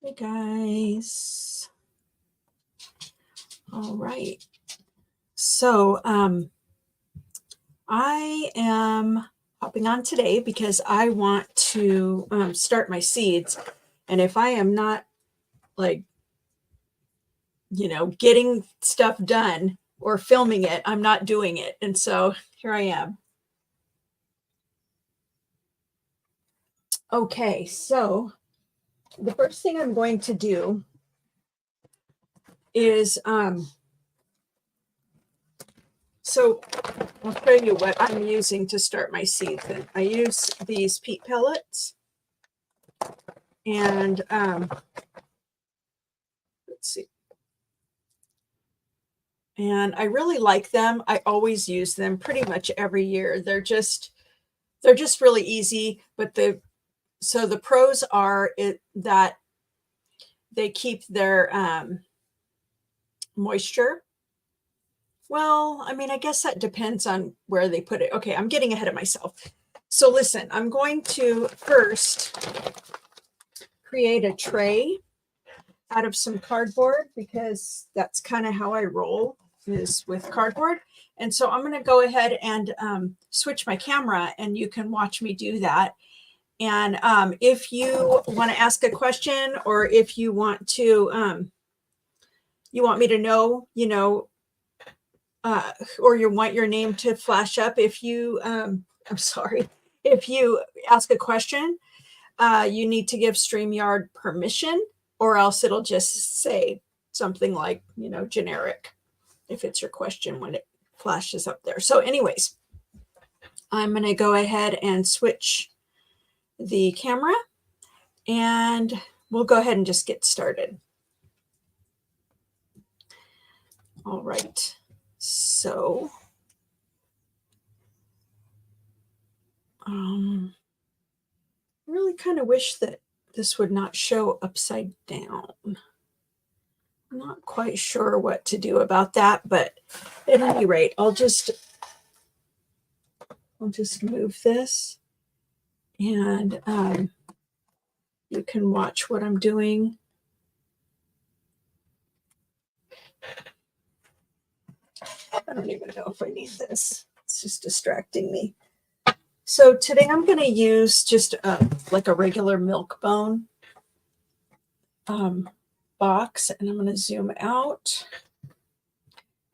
Hey guys. All right. So I am hopping on today because I want to start my seeds. And if I am not like, getting stuff done or filming it, I'm not doing it. And so here I am. Okay, so the first thing I'm going to do is so I'll show you what I'm using to start my seeds. And I use these peat pellets, and let's see. And I really like them. I always use them pretty much every year. They're just really easy, but the pros are that they keep their moisture. Well, I mean, I guess that depends on where they put it. Okay, I'm getting ahead of myself. So listen, I'm going to first create a tray out of some cardboard because that's kind of how I roll, is with cardboard. And so I'm going to go ahead and switch my camera, and you can watch me do that. And if you want to ask a question, or if you want to, you want me to know, or you want your name to flash up, if you, I'm sorry, if you ask a question, you need to give StreamYard permission, or else it'll just say something like, generic, if it's your question when it flashes up there. So anyways, I'm going to go ahead and switch the camera, and we'll go ahead and just get started. All right. So, I really kind of wish that this would not show upside down. I'm not quite sure what to do about that, but at any rate, I'll just move this, and you can watch what I'm doing. I don't even know if I need this. It's just distracting me. So today I'm going to use just like a regular Milk-Bone box, and I'm going to zoom out.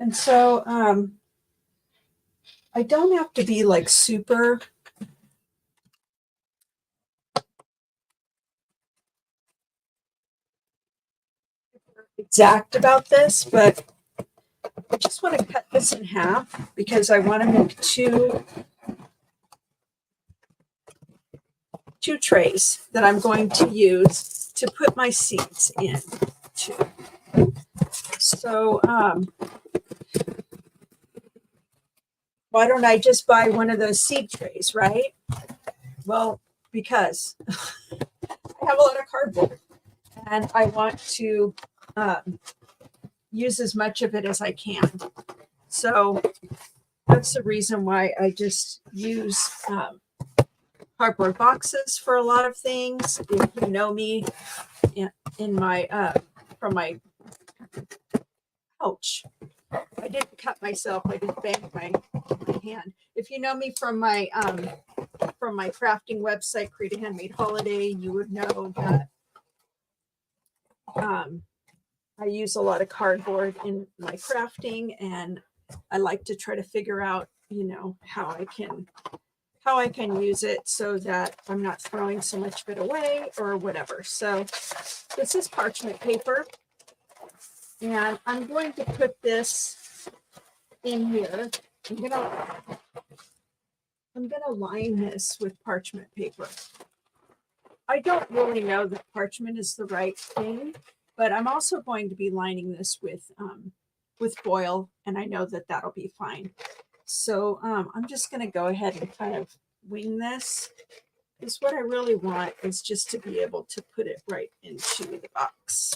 And so I don't have to be like super exact about this, but I just want to cut this in half because I want to make two trays that I'm going to use to put my seeds in to. So why don't I just buy one of those seed trays, right? Well, because I have a lot of cardboard, and I want to use as much of it as I can. So that's the reason why I just use cardboard boxes for a lot of things. If you know me in my from my ouch, I didn't cut myself. I just banged my hand. If you know me from my crafting website, Create a Handmade Holiday, you would know that I use a lot of cardboard in my crafting, and I like to try to figure out, how I can use it so that I'm not throwing so much of it away or whatever. So this is parchment paper, and I'm going to put this in here. I'm gonna line this with parchment paper. I don't really know that parchment is the right thing, but I'm also going to be lining this with foil, and I know that that'll be fine. So I'm just going to go ahead and kind of wing this, because what I really want is just to be able to put it right into the box.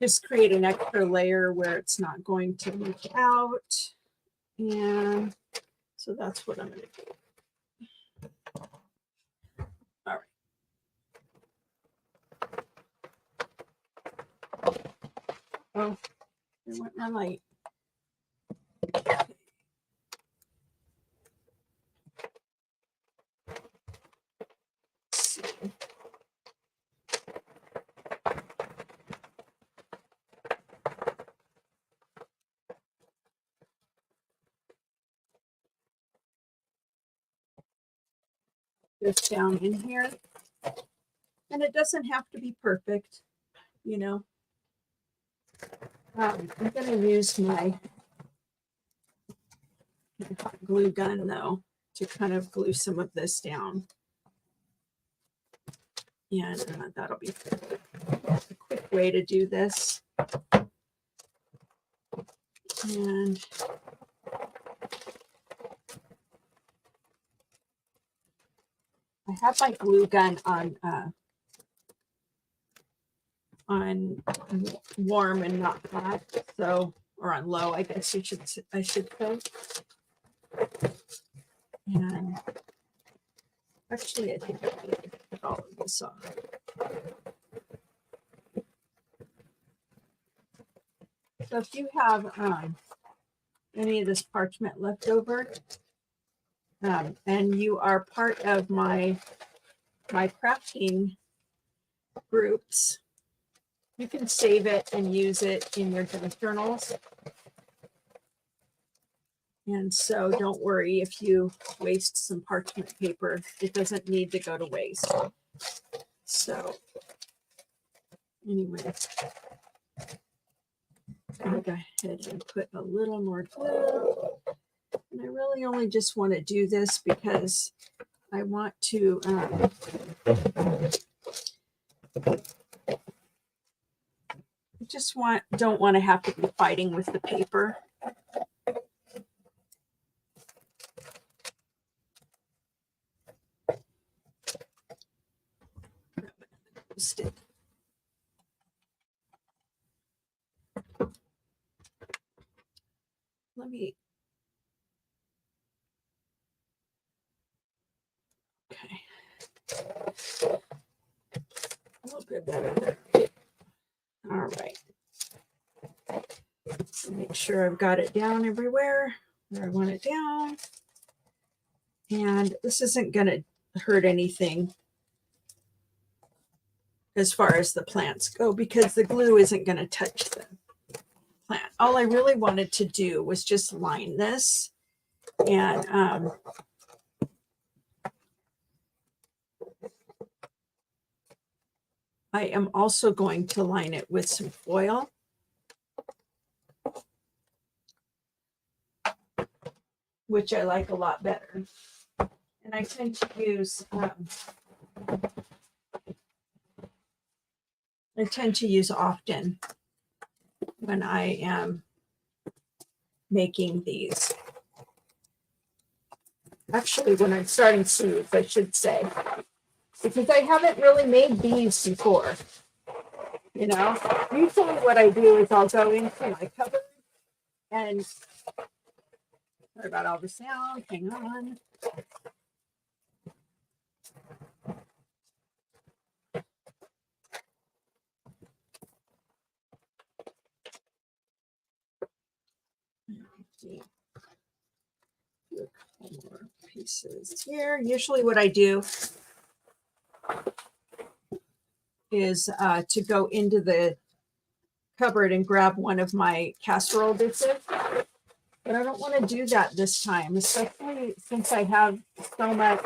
Just create an extra layer where it's not going to leak out. And so that's what I'm going to do. All right. Oh, there went my light. This down in here. And it doesn't have to be perfect, you know. I'm going to use my hot glue gun, though, to kind of glue some of this down. And that'll be a quick way to do this. And I have my glue gun on warm and not hot, so, or on low, I guess I should say. And actually, I think I need to put all of this on. So if you have any of this parchment left over, and you are part of my crafting groups, you can save it and use it in your journals. And so don't worry if you waste some parchment paper. It doesn't need to go to waste. So anyway, I'll go ahead and put a little more glue. And I really only just want to do this because I want to don't want to have to be fighting with the paper. Let me. Okay. A little bit better there. All right. Make sure I've got it down everywhere where I want it down. And this isn't going to hurt anything as far as the plants go because the glue isn't going to touch the plant. All I really wanted to do was just line this, and I am also going to line it with some foil. Which I like a lot better. And I tend to use often when I am making these. Actually, when I'm starting seeds, I should say, because I haven't really made these before. You know, usually what I do is I'll go into my cupboard and sorry about all the sound. Hang on. See. A couple more pieces here. Usually what I do is to go into the cupboard and grab one of my casserole dishes. But I don't want to do that this time, especially since I have so much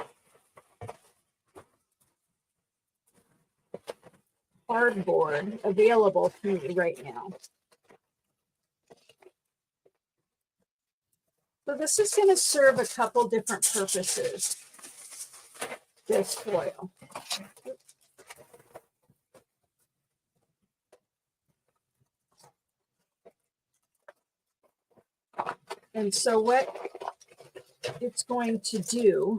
cardboard available to me right now. So this is going to serve a couple different purposes, this foil. And so what it's going to do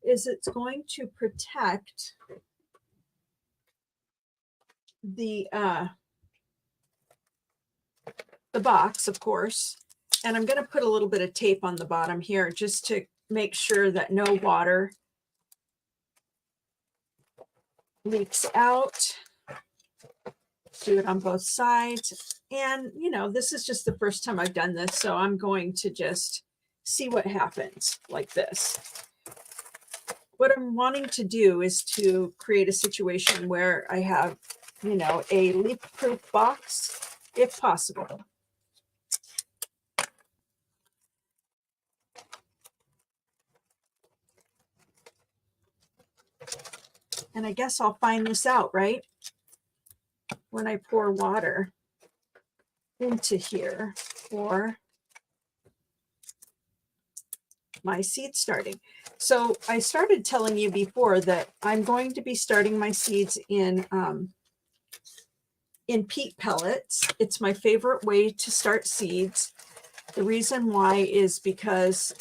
is it's going to protect the box, of course. And I'm going to put a little bit of tape on the bottom here just to make sure that no water leaks out. do it on both sides. And, you know, this is just the first time I've done this, so I'm going to just see what happens like this. What I'm wanting to do is to create a situation where I have, you know, a leak-proof box, if possible. And I guess I'll find this out, right? When I pour water into here for my seed starting. So I started telling you before that I'm going to be starting my seeds in peat pellets. It's my favorite way to start seeds. The reason why is because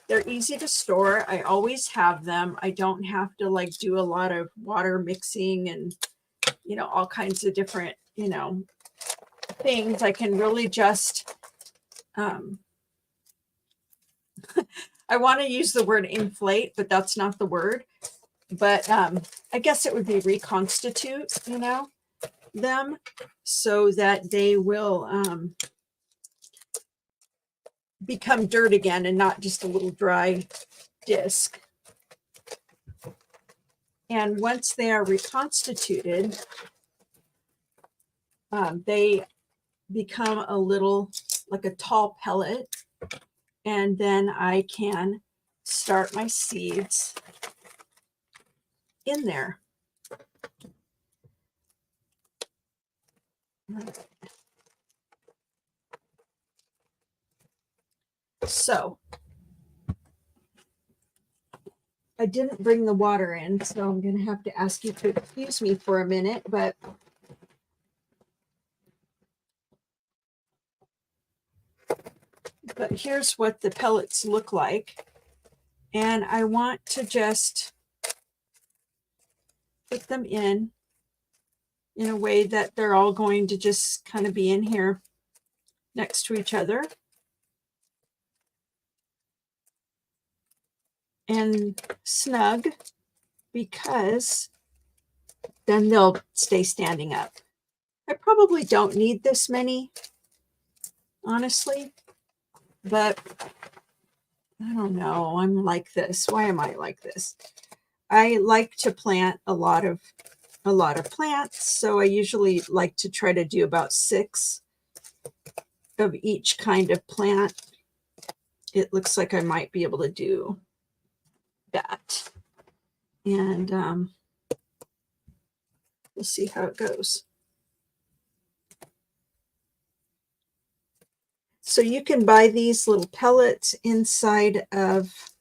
they're easy to store. I always have them. I don't have to like do a lot of water mixing and, you know, all kinds of different, you know, things. I can really just, I want to use the word inflate, but that's not the word. But I guess it would be reconstitute, you know, them so that they will become dirt again and not just a little dry disc. And once they are reconstituted, they become a little like a tall pellet. And then I can start my seeds in there. So I didn't bring the water in, so I'm going to have to ask you to excuse me for a minute, but here's what the pellets look like. And I want to just put them in a way that they're all going to just kind of be in here next to each other. And snug, because then they'll stay standing up. I probably don't need this many, honestly, but I don't know. I'm like this. Why am I like this? I like to plant a lot of plants, so I usually like to try to do about 6 of each kind of plant. It looks like I might be able to do that. And we'll see how it goes. So you can buy these little pellets inside of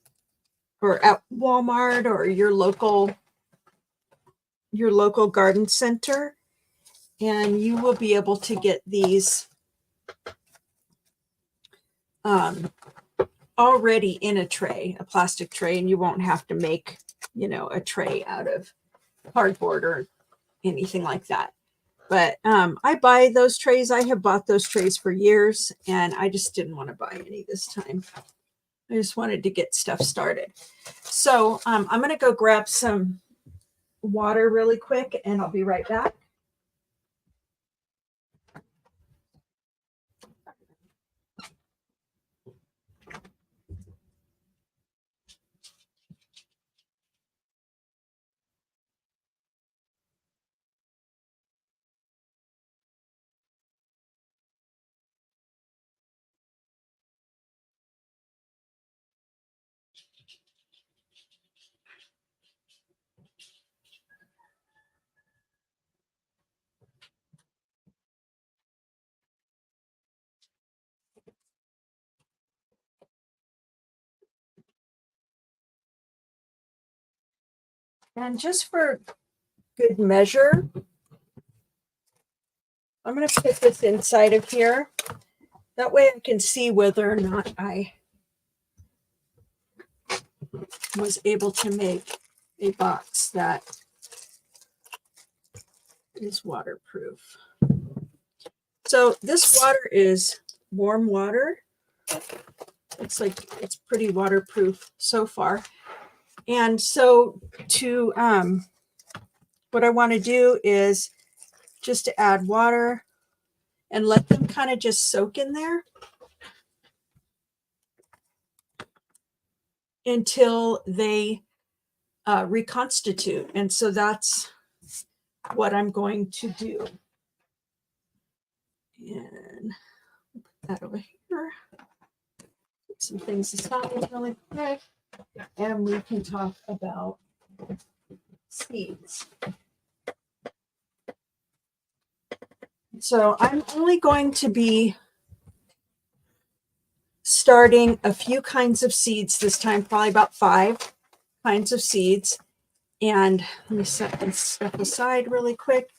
or at Walmart or your local garden center, and you will be able to get these already in a tray, a plastic tray, and you won't have to make, you know, a tray out of cardboard or anything like that. But I buy those trays. I have bought those trays for years, and I just didn't want to buy any this time. I just wanted to get stuff started. So I'm going to go grab some water really quick, and I'll be right back. And just for good measure, I'm going to put this inside of here. That way I can see whether or not I was able to make a box that is waterproof. So this water is warm water. Looks like it's pretty waterproof so far. And so to what I want to do is just to add water and let them kind of just soak in there until they reconstitute. And so that's what I'm going to do. And put that over here. Put some things aside really quick. And we can talk about seeds. So I'm only going to be starting a few kinds of seeds this time, probably about 5 kinds of seeds. And let me set this stuff aside really quick.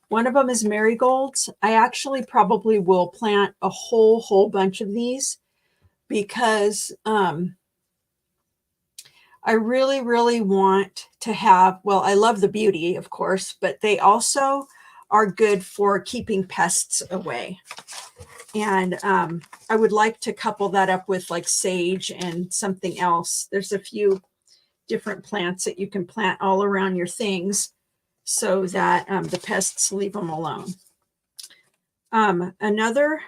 One of them is marigolds. I actually probably will plant a whole bunch of these because I really want to have, well, I love the beauty, of course, but they also are good for keeping pests away. And I would like to couple that up with like sage and something else. There's a few different plants that you can plant all around your things so that the pests leave them alone. Another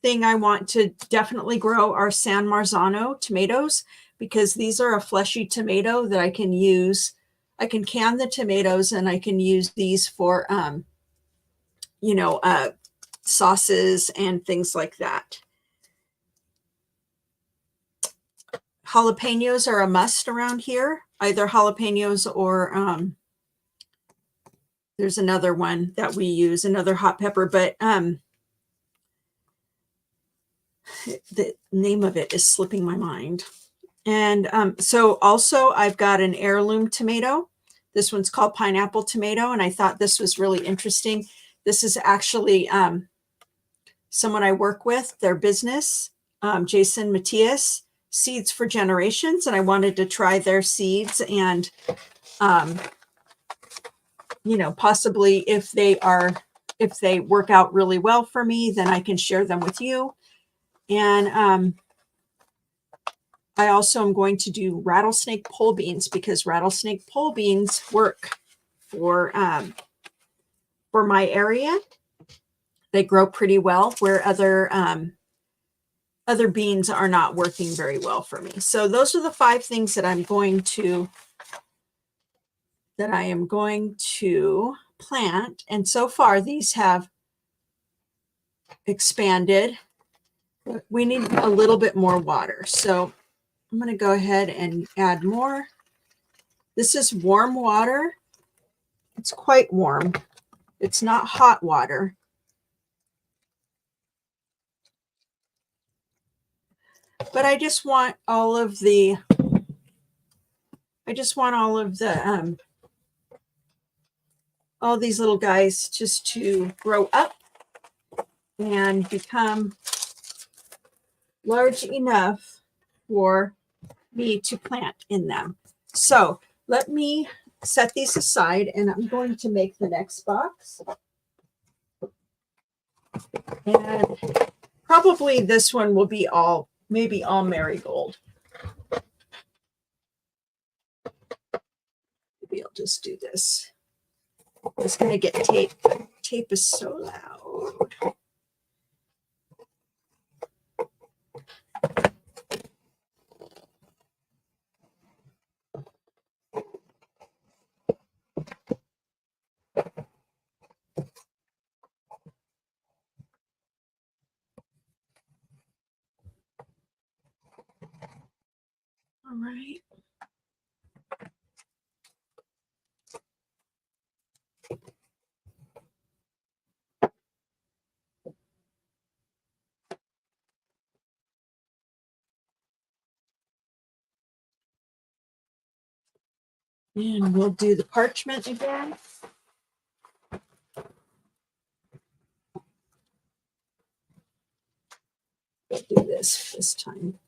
thing I want to definitely grow are San Marzano tomatoes, because these are a fleshy tomato that I can use. I can can the tomatoes and I can use these for, sauces and things like that. Jalapenos are a must around here, either jalapenos or there's another one that we use, another hot pepper, but the name of it is slipping my mind. And so also I've got an heirloom tomato. This one's called pineapple tomato, and I thought this was really interesting. This is actually someone I work with, their business, Jason Matias, Seeds for Generations, and I wanted to try their seeds and, possibly if they work out really well for me, then I can share them with you. And I also am going to do rattlesnake pole beans because rattlesnake pole beans work for my area. They grow pretty well where other beans are not working very well for me. So those are the 5 things that I am going to plant. And so far these have expanded. We need a little bit more water. So I'm going to go ahead and add more. This is warm water. It's quite warm. It's not hot water. But I just want all of the all these little guys just to grow up and become large enough for me to plant in them. So let me set these aside and I'm going to make the next box. And probably this one will be maybe all marigold. Maybe I'll just do this. It's going to get tape. Tape is so loud. All right. And we'll do the parchment again. We'll do this time.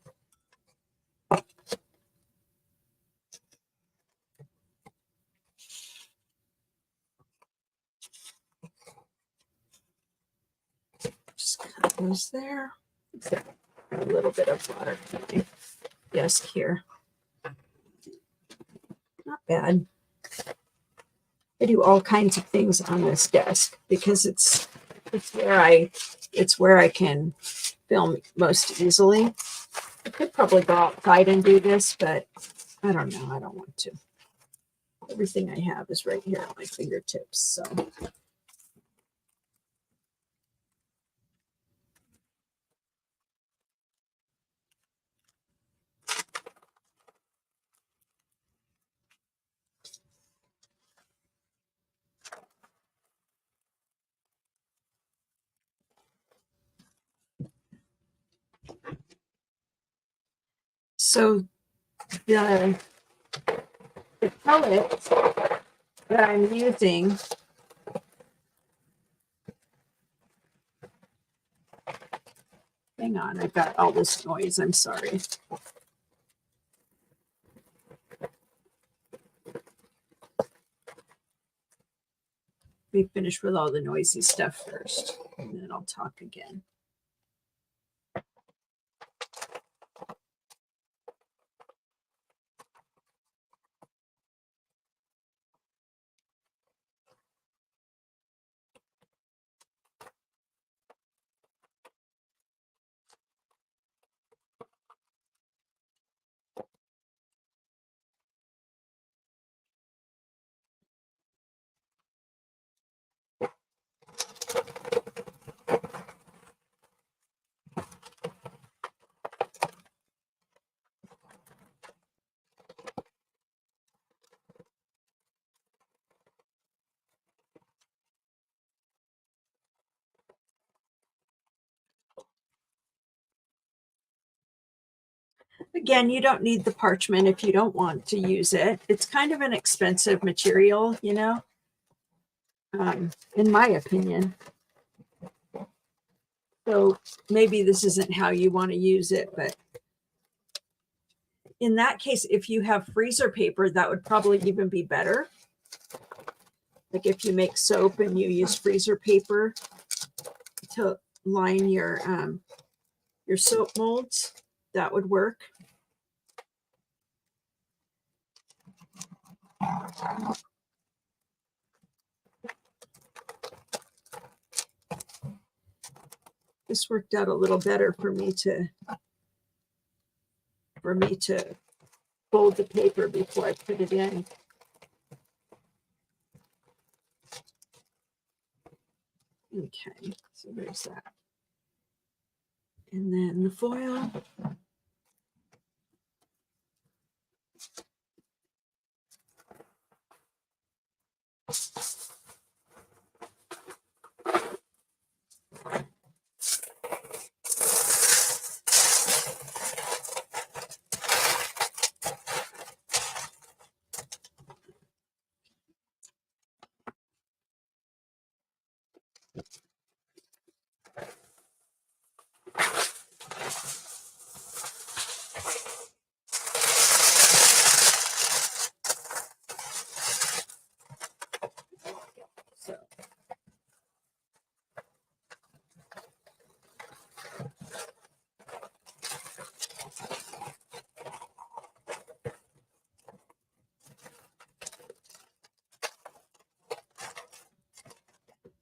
Just cut those there. A little bit of water. Yes, here. Not bad. I do all kinds of things on this desk because it's where I can film most easily. I could probably go outside and do this, but I don't know. I don't want to. Everything I have is right here at my fingertips. So the pellet that I'm using, hang on, I've got all this noise. I'm sorry. Let me finish with all the noisy stuff first, and then I'll talk again. Again, you don't need the parchment if you don't want to use it. It's kind of an expensive material, you know, in my opinion. So maybe this isn't how you want to use it, but in that case, if you have freezer paper, that would probably even be better. Like if you make soap and you use freezer paper to line your soap molds, that would work. This worked out a little better for me to fold the paper before I put it in. Okay, so there's that. And then the foil.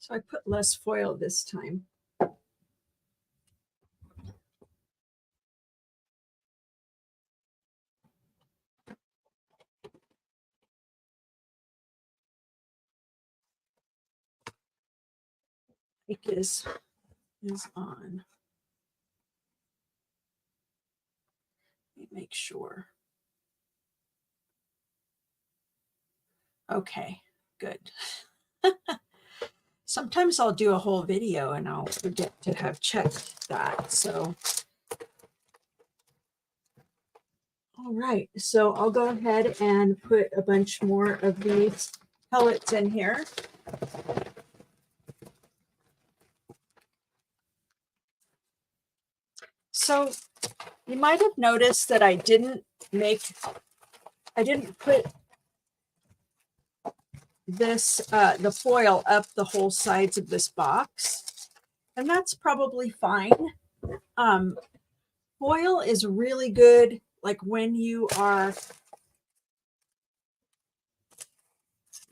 So I put less foil this time. Mic is on. Let me make sure. Okay, good. Sometimes I'll do a whole video and I'll forget to have checked that. So, all right. So I'll go ahead and put a bunch more of these pellets in here. So you might have noticed that I didn't put this, the foil up the whole sides of this box. And that's probably fine. Foil is really good, like when you are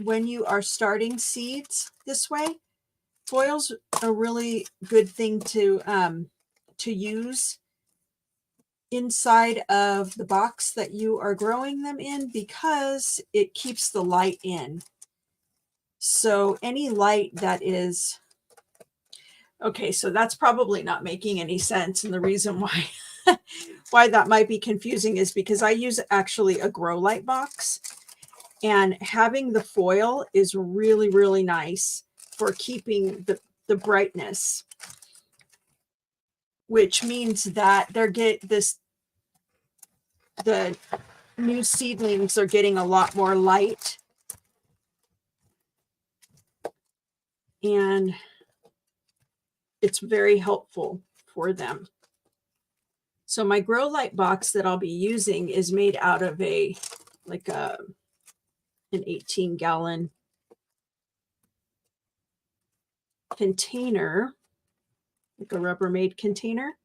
when you are starting seeds this way, foil's a really good thing to use inside of the box that you are growing them in, because it keeps the light in. So any light that is, okay, so that's probably not making any sense. And the reason why why that might be confusing is because I use actually a grow light box, and having the foil is really, really nice for keeping the brightness, which means that the new seedlings are getting a lot more light, and it's very helpful for them. So my grow light box that I'll be using is made out of an 18-gallon container, like a Rubbermaid container.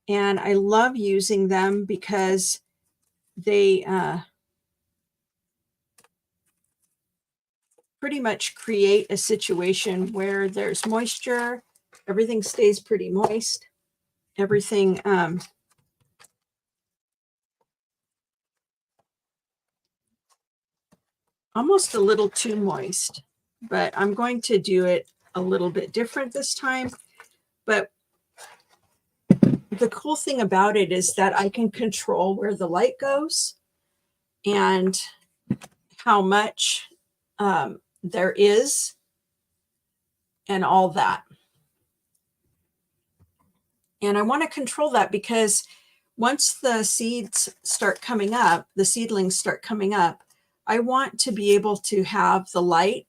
And I love using them because they pretty much create a situation where there's moisture, everything stays pretty moist, everything almost a little too moist, but I'm going to do it a little bit different this time. But the cool thing about it is that I can control where the light goes and how much there is and all that. And I want to control that because once the seeds start coming up, the seedlings start coming up, I want to be able to have the light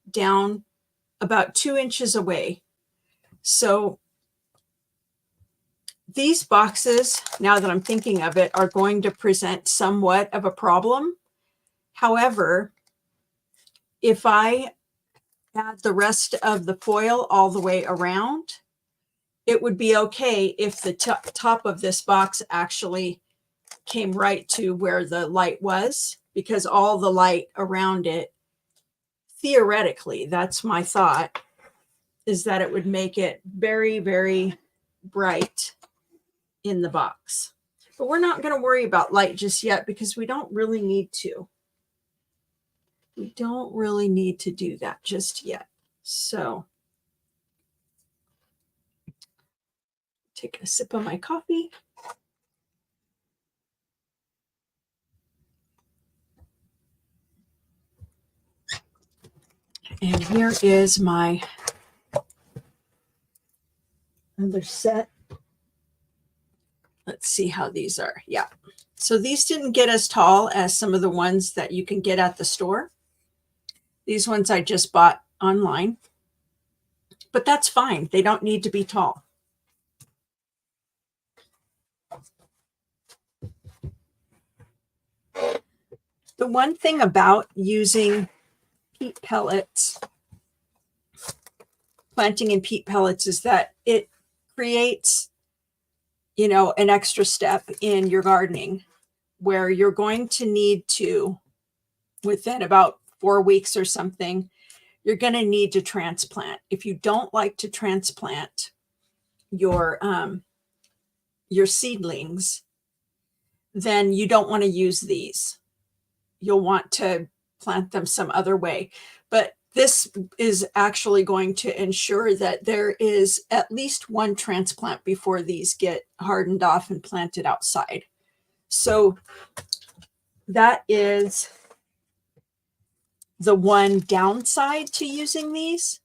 down about 2 inches away. So these boxes, now that I'm thinking of it, are going to present somewhat of a problem. However, if I add the rest of the foil all the way around, it would be okay if the top of this box actually came right to where the light was, because all the light around it, theoretically, that's my thought, is that it would make it very, very bright in the box. But we're not going to worry about light just yet because we don't really need to. We don't really need to do that just yet. So take a sip of my coffee. And here is my other set. Let's see how these are. Yeah. So these didn't get as tall as some of the ones that you can get at the store. These ones I just bought online. But that's fine. They don't need to be tall. The one thing about using peat pellets, planting in peat pellets, is that it creates, an extra step in your gardening where you're going to need to, within about 4 weeks or something, you're going to need to transplant. If you don't like to transplant your seedlings, then you don't want to use these. You'll want to plant them some other way. But this is actually going to ensure that there is at least one transplant before these get hardened off and planted outside. So that is the one downside to using these.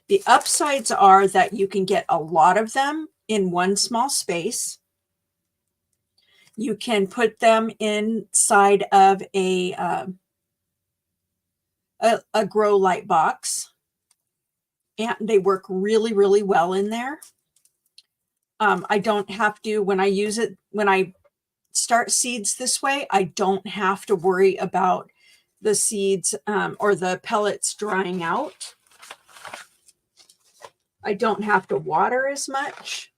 The upsides are that you can get a lot of them in one small space. You can put them inside of a grow light box, and they work really, really well in there. I don't have to, when I start seeds this way, I don't have to worry about the seeds or the pellets drying out. I don't have to water as much.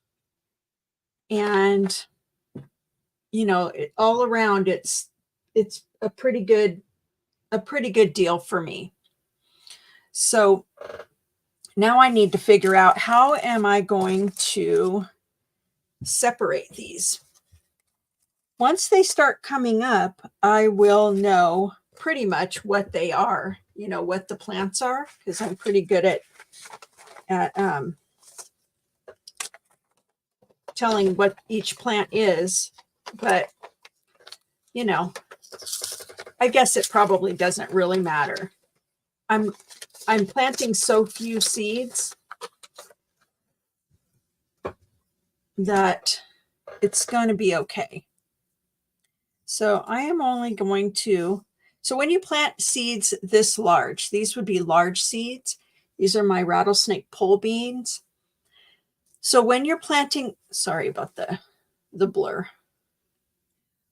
And, all around, it's a pretty good a pretty good deal for me. So now I need to figure out, how am I going to separate these? Once they start coming up, I will know pretty much what they are, you know, what the plants are, because I'm pretty good at telling what each plant is. But, you know, I guess it probably doesn't really matter. I'm planting so few seeds that it's going to be okay. So I am only going to, so when you plant seeds this large, these would be large seeds. These are my rattlesnake pole beans. So when you're planting, sorry about the blur.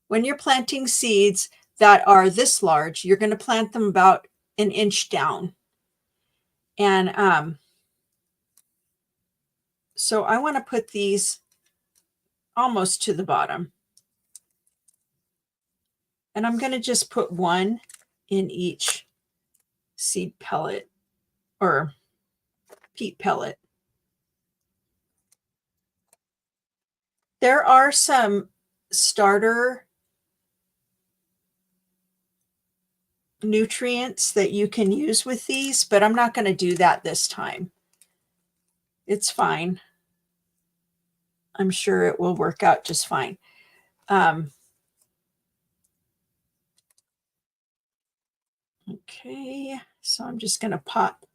When you're planting seeds that are this large, you're going to plant them about an inch down. And so I want to put these almost to the bottom. And I'm going to just put one in each seed pellet or peat pellet. There are some starter nutrients that you can use with these, but I'm not going to do that this time. It's fine. I'm sure it will work out just fine. Okay, so I'm just going to pop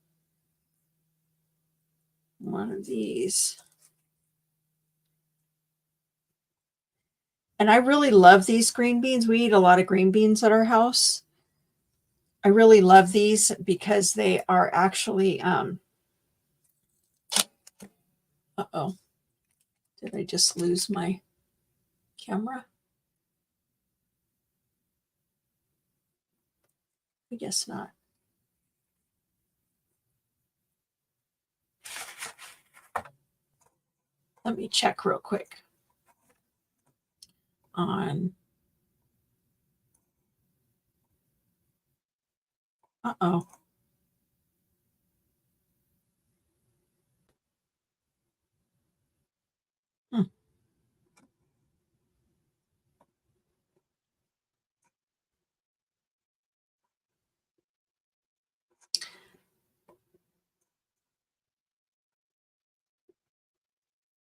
one of these. And I really love these green beans. We eat a lot of green beans at our house. I really love these because they are actually, uh-oh, did I just lose my camera? I guess not. Let me check real quick on, uh-oh.